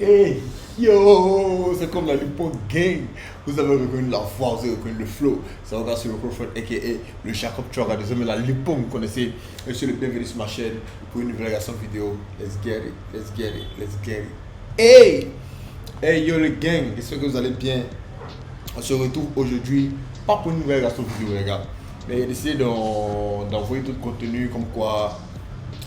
Hey, yo, c'est comme la Lipon Gang. Vous avez reconnu la voix, vous avez reconnu le flow. Ça va sur le microphone, a.k.a. le Jacob Chouaga. Désolé, la Lipon, vous connaissez. Je suis le bienvenu sur ma chaîne pour une nouvelle réaction vidéo. Let's get it, let's get it, let's get it. Hey, hey, yo, le gang. J'espère que vous allez bien. On se retrouve aujourd'hui, pas pour une nouvelle réaction vidéo, les gars. Mais j'ai décidé d'envoyer tout le contenu comme quoi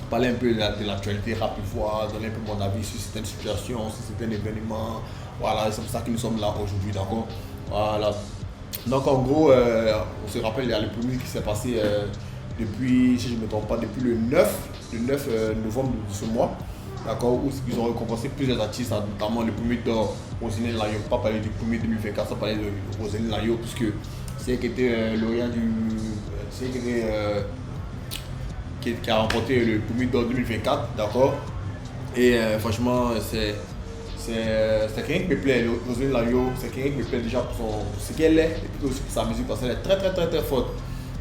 parler un peu de l'actualité rapidement, donner un peu mon avis sur certaines situations, sur certains événements. Voilà, c'est pour ça que nous sommes là aujourd'hui, d'accord. Voilà. Donc en gros, on se rappelle, il y a le premier qui s'est passé depuis, si je ne me trompe pas, depuis le 9 novembre de ce mois. D'accord, où ils ont récompensé plusieurs artistes, notamment le premier d'or, Roselyne Layo. Pas parler du premier 2024, sans parler de Roselyne Layo, puisque c'est elle qui était lauréat du. C'est elle qui était. Qui a remporté le premier d'or 2024, d'accord. Et franchement, c'est quelqu'un qui me plaît, Roselyne Layo, c'est quelqu'un qui me plaît déjà pour ce qu'elle est, et puis aussi pour sa musique, parce qu'elle est très très très très forte.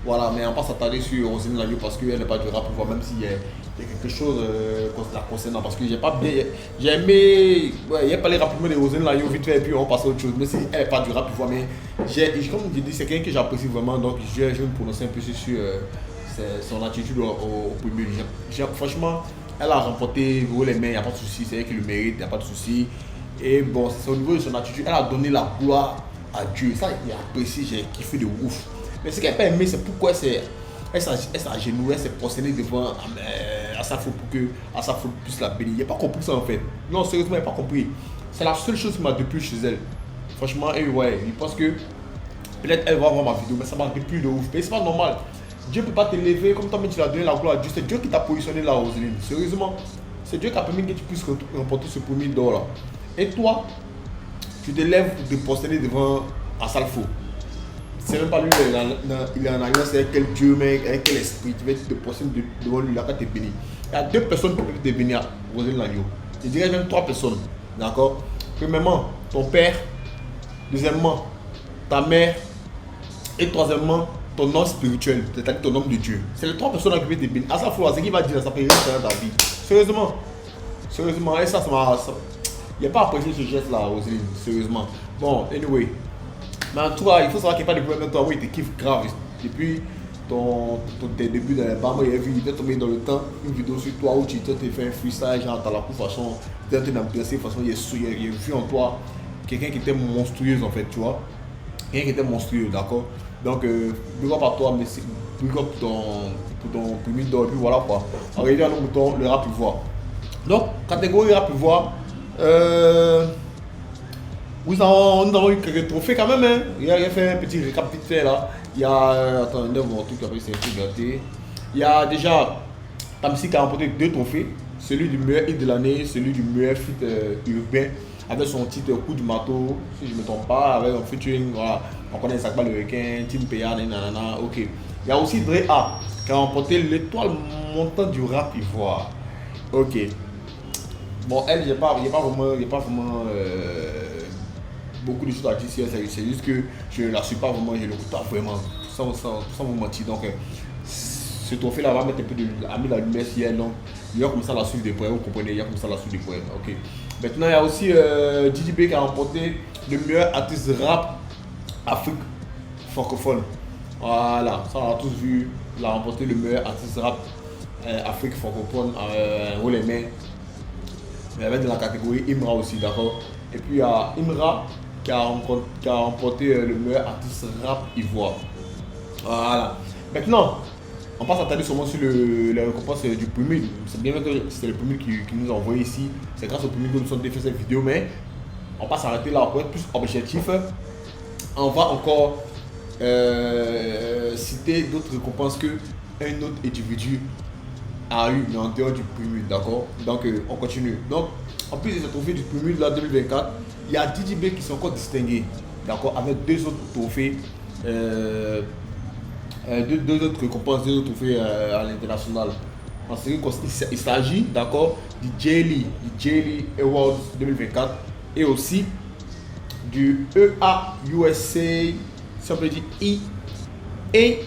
Voilà, mais on va pas s'attarder sur Roselyne Layo parce qu'elle n'est pas du rap, même s'il y a quelque chose la concernant, parce que j'ai pas bien, j'ai aimé, ouais, il a parlé rapidement de Roselyne Layo vite fait, et puis on passe à autre chose, mais si elle n'est pas du rap, comme je dis, c'est quelqu'un que j'apprécie vraiment, donc je vais me prononcer un peu sur son attitude au premier. Franchement, elle a remporté haut les mains, il n'y a pas de souci, c'est elle qui le mérite, il n'y a pas de souci. Et bon, c'est au niveau de son attitude, elle a donné la gloire à Dieu. Ça, il a apprécié, j'ai kiffé de ouf. Mais ce qu'elle n'a pas aimé, c'est pourquoi elle s'est agenouillée, elle s'est prosternée devant Asafo pour que Asafo puisse la bénir. Il n'a pas compris ça en fait. Non, sérieusement, il n'a pas compris. C'est la seule chose qui m'a déplu chez elle. Franchement, et ouais, je pense que peut-être elle va voir ma vidéo, mais ça m'a déplu de ouf. Mais c'est pas normal. Dieu ne peut pas t'élever comme toi, mais tu l'as donné la gloire à Dieu. C'est Dieu qui t'a positionné là, Roselyne. Sérieusement, c'est Dieu qui a permis que tu puisses remporter ce premier d'or là. Et toi, tu te lèves pour te prosterner devant Asafo. C'est même pas lui, il est en alliance avec quel Dieu, mais avec quel esprit. Tu vas te prosterner devant lui, là, quand tu es béni. Il y a deux personnes qui peuvent te bénir, Roselyne Layo. Je dirais même trois personnes. D'accord. Premièrement, ton père. Deuxièmement, ta mère. Et troisièmement, ton homme spirituel, c'est-à-dire ton homme de Dieu. C'est les trois personnes qui peuvent te bénir. À sa foi, ce qu'il va dire, ça peut rien faire dans ta vie. Sérieusement. Sérieusement. Et ça il n'y a pas apprécié ce geste-là, Roselyne. Sérieusement. Bon, anyway. Mais en tout cas, il faut savoir qu'il n'y a pas de problème de toi. Oui, il te kiffe grave. Depuis tes débuts dans les bars, moi, il est tombé dans le temps une vidéo sur toi où tu te fais un freestyle, genre, t'as la coup façon, tu es en train d'ambiancer, façon, il a vu en toi quelqu'un qui était monstrueux en fait, tu vois. Quelqu'un qui était monstrueux, d'accord. Donc, big up à toi, mais big up pour ton premier d'or, et puis voilà quoi. En réalité, nous mettons le rap ivoire. Donc, catégorie rap ivoire, nous avons eu quelques trophées quand même. Hein. Il a fait un petit récap vite fait là. Il y a. Attendez, mon truc après, c'est un truc gâté. Il y a déjà Tamsi qui a remporté deux trophées. Celui du meilleur hit de l'année, celui du meilleur feat urbain. Avec son titre Coup du marteau, si je ne me trompe pas, avec un featuring, voilà, on connaît Sakba le requin, Tim Paya, nanana, ok. Il y a aussi Dre A qui a remporté l'étoile montante du rap ivoire. Ok. Bon, elle, il n'y a pas vraiment beaucoup de choses à dire sur elle, c'est juste que je ne la suis pas vraiment, je l'écoute pas vraiment, sans vous mentir. Donc, ce trophée-là va mettre un peu la lumière sur elle, donc il y a comme ça la suite des poèmes, vous comprenez, il y a comme ça la suite des poèmes, ok. Maintenant, il y a aussi DJB qui a remporté le meilleur artiste rap Afrique francophone. Voilà, ça on a tous vu, il a remporté le meilleur artiste rap Afrique francophone haut les mains. Mais avec de la catégorie Imra aussi, d'accord. Et puis il y a Imra qui a remporté le meilleur artiste rap ivoire. Voilà. Maintenant, on passe à s'attarder seulement sur les récompenses du premier. C'est bien que c'est le premier qui nous a envoyé ici. C'est grâce au premier que nous sommes fait cette vidéo, mais on va s'arrêter là pour être plus objectif. On va encore citer d'autres récompenses que un autre individu a eu en dehors du premier, d'accord. Donc on continue. Donc en plus de ce trophée du premier de la 2024, il y a DJB qui sont encore distingués, d'accord, avec deux autres trophées. Deux autres récompenses, deux autres trophées à l'international. Il s'agit, d'accord, du J-Lee Awards 2024 et aussi du EA USA, si on peut dire AE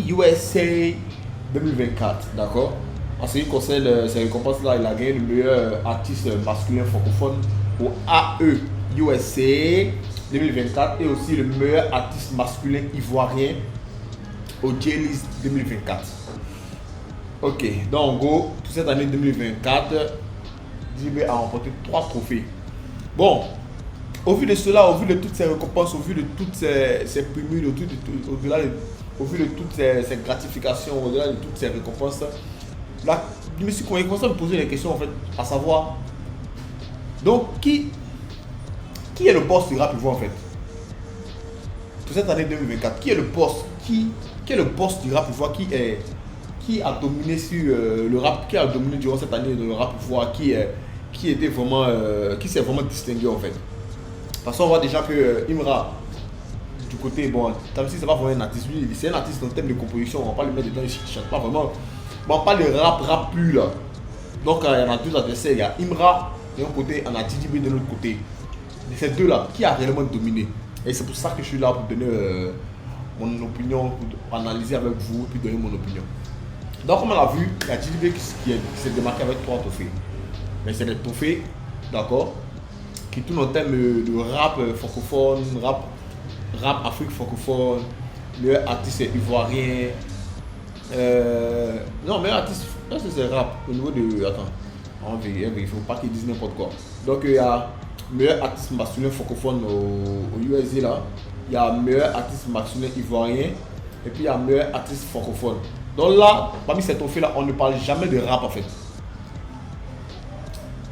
USA 2024, d'accord. En ce qui concerne ces récompenses-là, il a gagné le meilleur artiste masculin francophone au AE USA 2024 et aussi le meilleur artiste masculin ivoirien au J-League 2024. Ok, donc en gros, toute cette année 2024, JB a remporté 3 trophées. Bon, au vu de cela, au vu de toutes ces récompenses, au vu de toutes ces primes, au vu de toutes ces gratifications, au-delà de toutes ces récompenses, là, je me suis commencé à me poser des questions en fait, à savoir, donc qui est le boss du rap ivoire en fait? Pour cette année 2024, qui est le boss? Qui est le boss du rap ivoire? Qui a dominé sur le rap, qui a dominé durant cette année le rap ivoire, qui était vraiment, qui s'est vraiment distingué en fait? Parce qu'on voit déjà que Imra, du côté, bon, comme si c'est pas vraiment un artiste, lui, c'est un artiste en termes de composition, on va pas le mettre dedans, il ne chante pas vraiment. Bon, on parle de rap plus là. Donc il y en a deux adversaires, il y a Imra d'un côté, on a DJB de l'autre côté. Ces deux là, qui a réellement dominé? Et c'est pour ça que je suis là pour donner mon opinion, pour analyser avec vous, puis donner mon opinion. Donc comme on l'a vu, il y a DJB qui s'est démarqué avec 3 trophées. Mais c'est des trophées, d'accord, qui tournent en termes de rap francophone, rap Afrique francophone, meilleur artiste ivoirien. Non, meilleur artiste, c'est rap au niveau de. Attends, il ne faut pas qu'ils disent n'importe quoi. Donc il y a meilleur artiste masculin francophone au USA là, il y a meilleur artiste masculin ivoirien, et puis il y a meilleur artiste francophone. Donc là, parmi ces trophées là, on ne parle jamais de rap en fait.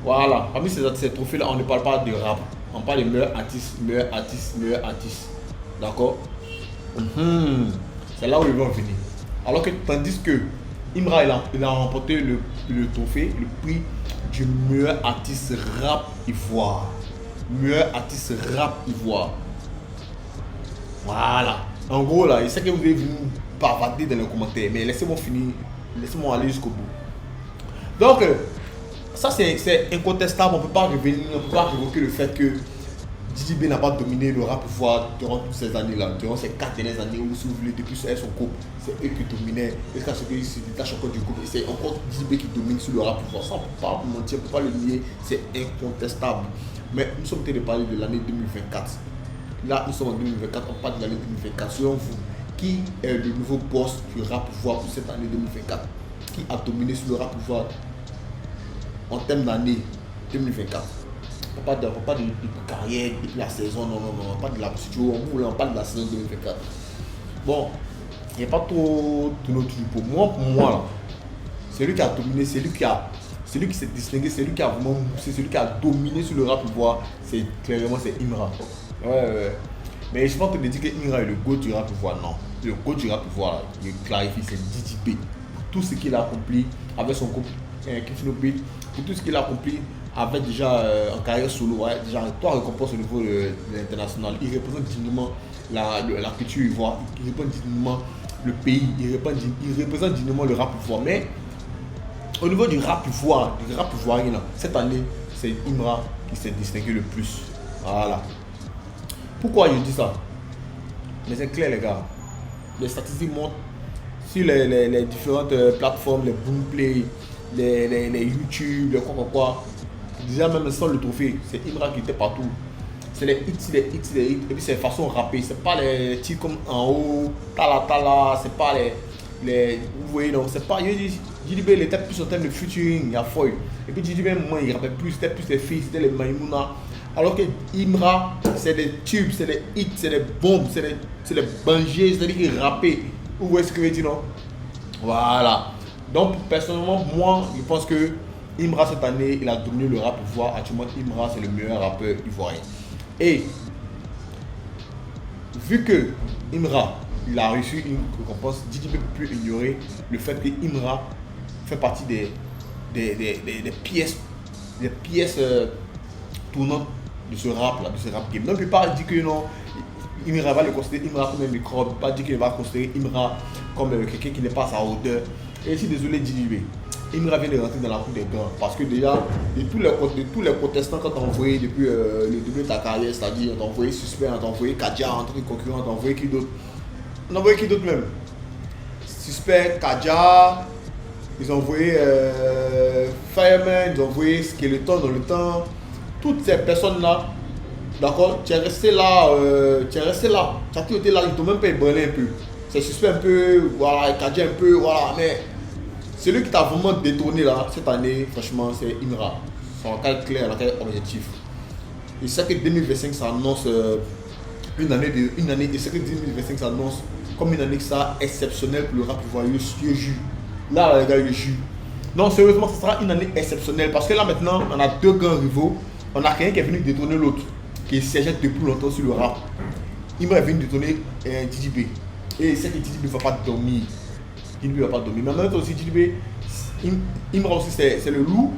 Voilà, parmi ces trophées là, on ne parle pas de rap. On parle de meilleur artiste, meilleur artiste, meilleur artiste. D'accord. C'est là où ils vont venir. Alors que tandis que Imra il a remporté le trophée, le prix du meilleur artiste rap ivoire. Meilleur artiste rap ivoire. Voilà. En gros là, je sais que vous allez venir bavarder dans les commentaires, mais laissez-moi finir, laissez-moi aller jusqu'au bout. Donc, ça c'est incontestable, on ne peut pas revenir, on ne peut pas révoquer le fait que DJB n'a pas dominé le rap ivoire durant toutes ces années-là, durant ces 4 dernières années où, si vous voulez, depuis son couple, c'est eux qui dominaient. Jusqu'à ce qu'ils se détachent encore du couple, c'est encore DJB qui domine sur le rap ivoire. Ça, on ne peut pas mentir, on ne peut pas le nier, c'est incontestable. Mais nous sommes en train de parler de l'année 2024. Là, nous sommes en 2024, on parle de l'année 2024. Selon vous, qui est le nouveau boss du rap ivoire pour cette année 2024? Qui a dominé sur le rap ivoire en termes d'année 2024? On parle de carrière, depuis la saison, non, on parle de la situation, on parle de la saison 2024. Bon, il n'y a pas trop de notre pour moi là, celui qui a dominé, celui qui s'est distingué, celui qui a vraiment moussé, celui qui a dominé sur le rap ivoire, c'est clairement Imra. Ouais. Mais je pense que de dire que Imra est le GOAT du rap ivoire, non. Le GOAT du rap ivoire, je clarifie, c'est DJB. Tout ce qu'il a accompli avec son couple, Kifino Beat, pour tout ce qu'il a accompli avec déjà en carrière solo, ouais, déjà 3 récompenses au niveau de l'international. Il représente dignement la culture ivoire, il représente dignement le pays, il représente dignement le rap ivoire. Mais au niveau du rap ivoirien, cette année, c'est Imra qui s'est distingué le plus. Voilà. Pourquoi je dis ça? Mais c'est clair les gars. Les statistiques montrent sur les différentes plateformes, les Boomplay, les YouTube, les quoi. Déjà même sans le trophée, c'est Imra qui était partout. C'est les hits, et puis c'est façon rappée. C'est pas les titres comme en haut, tala, c'est pas les vous voyez non, c'est pas JDB il était plus en termes de featuring, il y a Foy. Et puis JDB moi il rappelle plus, c'était plus les filles, c'était les Maïmouna. Alors que Imra, c'est des tubes, c'est des hits, c'est des bombes, c'est des bangers, c'est-à-dire qu'il rappait. Vous voyez ce que je veux dire non? Voilà. Donc personnellement, moi je pense que Imra cette année, il a dominé le rap ivoire. Actuellement, Imra c'est le meilleur rappeur ivoirien. Et vu que Imra il a reçu une récompense, DJB peut plus ignorer le fait que Imra fait partie des pièces tournantes de ce rap là, de ce rap game. Donc il ne peut pas dire que non, Imra va le considérer Imra comme un microbe, il ne peut pas dire qu'il va considérer Imra comme quelqu'un qui n'est pas à sa hauteur. Et je suis désolé DJB. Imra vient de rentrer dans la cour des grands parce que déjà, de tous les contestants qu'on t'a envoyé depuis le début de ta carrière, c'est-à-dire on t'a envoyé Suspect, on t'a envoyé Kadja en tant que concurrent, on t'a envoyé qui d'autre? On a envoyé qui d'autre même? Suspect, Kadja, ils ont envoyé Fireman, ils ont envoyé Skeleton dans le temps, toutes ces personnes-là, d'accord, tu es resté là, tu as tout été là, ils t'ont même pas ébranlé un peu. C'est suspect un peu, voilà, cadré un peu, voilà, mais celui qui t'a vraiment détourné là, cette année, franchement, c'est Imra. Son cas clair, un objectif. Et c'est que 2025 s'annonce une année, et c'est que 2025 s'annonce comme une année ça exceptionnelle pour le rap ivoirien. Je jure. Là, les gars, je jure. Non, sérieusement, ce sera une année exceptionnelle parce que là maintenant, on a deux grands rivaux. On a quelqu'un qui est venu détourner l'autre, qui siégeait depuis longtemps sur le rap. Imra est venu détourner DJB. Et c'est que DJB ne va pas dormir. DJB ne va pas dormir. Mais maintenant aussi, DJB, Imra aussi, c'est le loup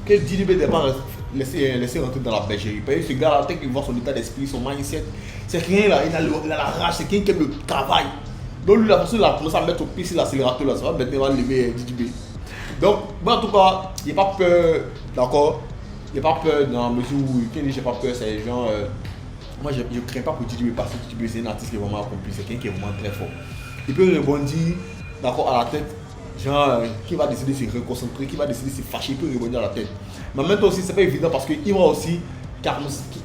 que DJB ne va pas laisser rentrer dans la bergerie. Parce que ce gars-là, dès qu'il voit son état d'esprit, son mindset, c'est rien là, il a la rage, c'est quelqu'un qui aime le travail. Donc lui, la façon il a commencé à mettre au pied sur l'accélérateur là, ça va maintenant lever DJB. Donc, moi en tout cas, il n'y a pas peur, d'accord. Il n'y a pas peur dans la mesure où, quand j'ai pas peur, c'est les gens. Moi, je ne crains pas pour DJB parce que DJB, c'est un artiste qui est vraiment accompli, c'est quelqu'un qui est vraiment très fort. Il peut rebondir, d'accord, à la tête. Genre, qui va décider de se reconcentrer, qui va décider de se fâcher, il peut rebondir à la tête. Mais en même temps aussi, c'est pas évident parce que Imra aussi,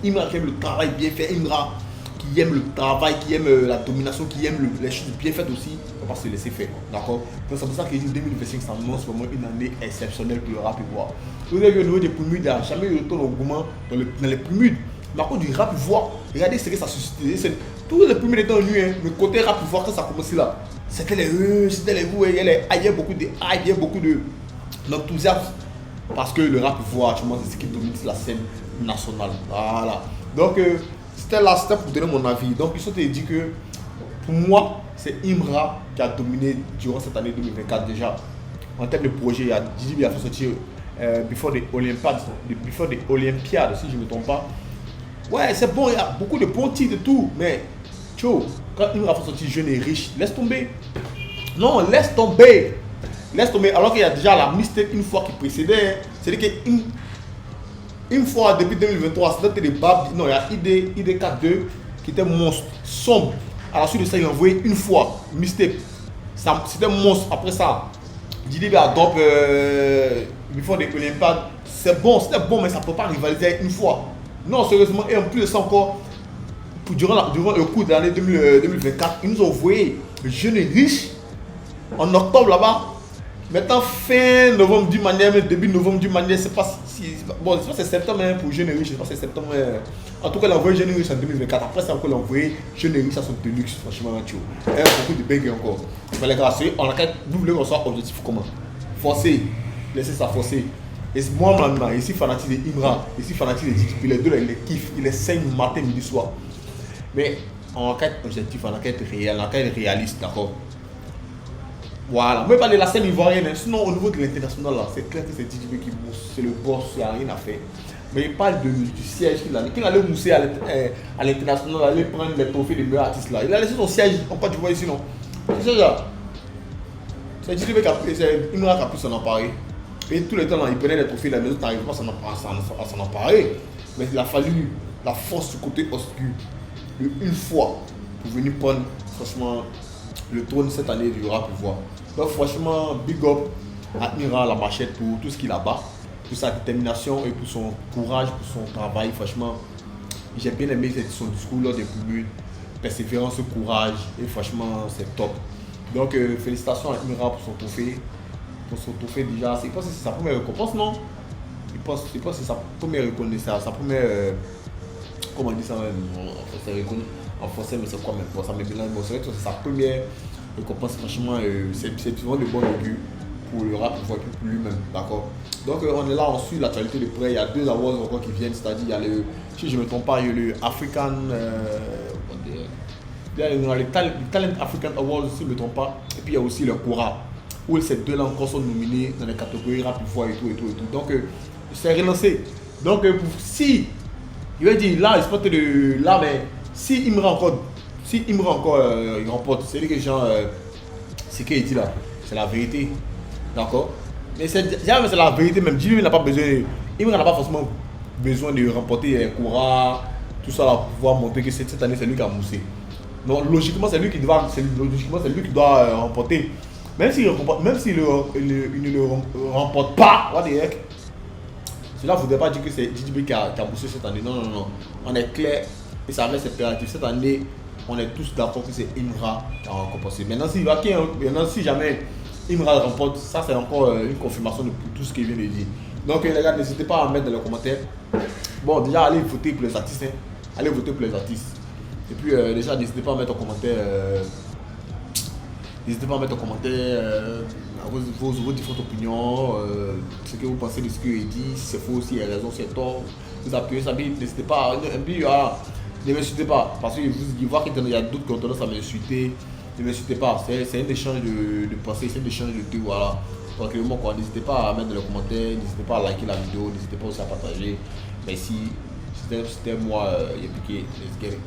Imra qui aime le travail bien fait, Imra qui aime le travail, qui aime la domination, qui aime les choses bien faites aussi, on va pas se laisser faire, d'accord. Donc c'est pour ça que 2025 s'annonce vraiment une année exceptionnelle pour le rap ivoire. Vous avez vu au niveau des Prumudes, il n'y a jamais eu autant d'engouement dans les Prumudes. Mais à cause du rap ivoire, regardez ce que ça a suscité. Tous les Prumudes étaient venus, hein, le côté rap ivoire quand ça a commencé là. C'était les vous, il y a beaucoup de hype, il y a beaucoup d'enthousiasme. Parce que le rap ivoire, actuellement, c'est ce qui domine la scène nationale. Voilà. Donc, c'était là, c'était pour donner mon avis. Donc, il faut te dire que pour moi, c'est Imra qui a dominé durant cette année 2024 déjà. En termes de projet, il y a Didi qui a fait sortir Before the Olympiad, si je ne me trompe pas. Ouais, c'est bon, il y a beaucoup de bons titres et tout, mais tcho, quand Imra a fait sortir Jeune et Riche, laisse tomber. Non, laisse tomber. Laisse tomber, alors qu'il y a déjà la mixtape une fois qui précédait. C'est-à-dire qu'une fois, depuis 2023, c'était des babs. Non, il y a ID42 qui était monstre, sombre. À la suite de ça, il a envoyé une fois mixtape. C'était monstre. Après ça, Didi a drop Before the Olympiad. C'est bon, c'était bon, mais ça ne peut pas rivaliser une fois. Non, sérieusement, et en plus de ça encore, durant le cours de l'année 2024, ils nous ont envoyé Jeune et Riche en octobre là-bas. Maintenant, fin novembre du manière, début novembre du manière, c'est pas si. Bon, c'est septembre hein, pour Jeune et Riche, je sais pas si c'est septembre. En tout cas, il a envoyé Jeune et Riche en 2024. Après, c'est encore envoyé Jeune et Riche à son deluxe, franchement, tu vois. Il y a beaucoup de bang encore. Mais les gars, vous voulez qu'on soit objectif comment? Forcer, laissez ça forcer. Et moi, maintenant, ici, fanatique de Imra, ici, fanatique de DJB, les deux là, ils les kiffent, ils les saignent matin, midi, soir. Mais en enquête objectif, en enquête réelle, en enquête réaliste, d'accord. Voilà, moi je parle de la scène ivoirienne, sinon au niveau de l'international là, c'est clair que c'est DJB qui mousse, c'est le boss, il n'y a rien à faire. Mais il parle du siège qu'il allait mousser à l'international, aller prendre les trophées des meilleurs artistes là. Il a laissé son siège en Côte d'Ivoire ici, non. C'est ça là. C'est DJB qui a pu s'en emparer. Et tout le temps là, il prenait les trophées, les autres n'arrivent pas à s'en emparer. Mais il a fallu la force du côté obscur une fois pour venir prendre franchement le trône cette année du rap ivoire. Donc franchement, big up à Imra la machette pour tout ce qu'il a bas, pour sa détermination et pour son courage, pour son travail. Franchement, j'ai bien aimé son discours lors des Prumudes, persévérance, courage et franchement c'est top. Donc félicitations à Imra pour son trophée. Pour son trophée déjà, je pense que c'est sa première récompense, non? Je pense que c'est sa première reconnaissance, sa première... comment on dit ça en français, mais c'est quoi même pour ça, mais c'est vrai que c'est sa première récompense, franchement, c'est vraiment de bon augure pour le rap, pour lui-même, d'accord. Donc on est là, on suit l'actualité de près, il y a 2 awards encore qui viennent, c'est-à-dire il y a le, si je ne me trompe pas, il y a le African, il y a le Talent African Awards, si je ne me trompe pas, et puis il y a aussi le Cora, où ces deux-là encore sont nominés dans les catégories rap ivoire et tout. Donc c'est relancé. Donc si, il va dire là, je pense que là, mais si Imra encore, il remporte, c'est lui que genre, c'est qu'il dit là, c'est la vérité, d'accord. Mais c'est la vérité même. Jimmy n'a pas besoin, Imra n'a pas forcément besoin de remporter un Cora, tout ça là, pour pouvoir montrer que cette année c'est lui qui a moussé. Donc logiquement c'est lui qui doit remporter. Même s'il ne le remporte pas, what the heck, Cela ne voudrait pas dire que c'est JDB qui a bossé cette année. Non, non, non. On est clair et ça reste impératif. Cette année, on est tous d'accord que c'est Imra qui a récompensé. Maintenant, si jamais Imra le remporte, ça c'est encore une confirmation de tout ce qu'il vient de dire. Donc les gars, n'hésitez pas à mettre dans les commentaires. Bon, déjà, allez voter pour les artistes. Hein. Allez voter pour les artistes. Et puis déjà, n'hésitez pas à mettre en commentaire. N'hésitez pas à mettre en commentaire vos différentes opinions, ce que vous pensez de ce que il dit, si c'est faux, si il y a raison, si c'est tort. Vous appuyez ça, n'hésitez pas. Et puis, ne m'insultez pas, parce que vous voyez qu'il y a d'autres qui ont tendance à m'insulter. Ne m'insultez pas, c'est un échange de pensée, c'est un échange de tout, voilà. Tranquillement, quoi. N'hésitez pas à mettre dans les commentaires, n'hésitez pas à liker la vidéo, n'hésitez pas aussi à partager. Merci, c'était moi, Yepike, let's get it.